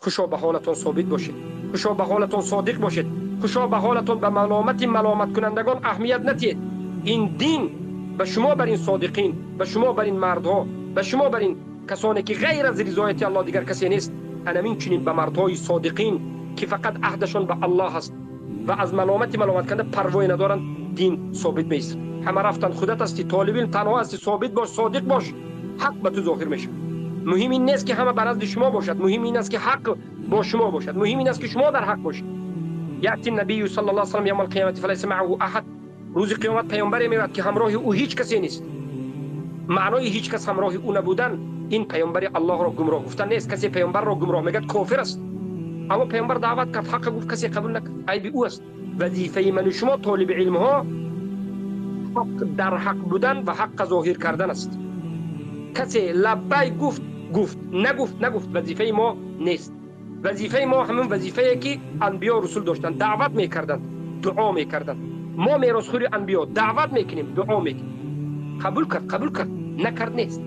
خوشا به حالتان ثابت باشید، خوشا به حالتان صادق باشید، خوشا به حالتان به ملامت کنندگان اهمیت ندید. این دین به شما بر این صادقین، به شما بر این مردها، به شما بر این کسانی که غیر از رضایت الله دیگر کسی نیست، همین چنین به مردهای صادقین که فقط عهدشون به الله است و از ملامت کننده پروا ندارن دین ثابت میشه. همه رفتن خودت هستی، طالب علم تنها هستی، ثابت باش، صادق باش، حق به تو ظاهر میشه. مهم این نیست که همه بر نزد شما باشد، مهم این است که حق با شما باشد، مهم این است که شما در حق باشید. یأتی النبی صلی الله علیه و سلم یوم القیامت فلیس معه احد. روز قیامت پیامبری میاد که همراه او هیچ کسی نیست. معنای هیچ کس همراه او نبودن این پیامبر الله را گمراه گفتن نیست. کسی پیامبر را گمراه میگه کافر است. اما پیامبر دعوت کرد، حق گفت، کسی قبول نکرد، عیب او است. وظیفه من و شما طالب علم ها حق در حق بودن و حق ظاهر کردن است. کسی لبی گفت نگفت وظیفه ما نیست. وظیفه ما همون وظیفه‌ای که انبیا رسول داشتن، دعوت میکردن، دعا میکردن. ما میراثخوار انبیا، دعوت میکنیم، دعا میکنیم. قبول کرد نکرد نیست.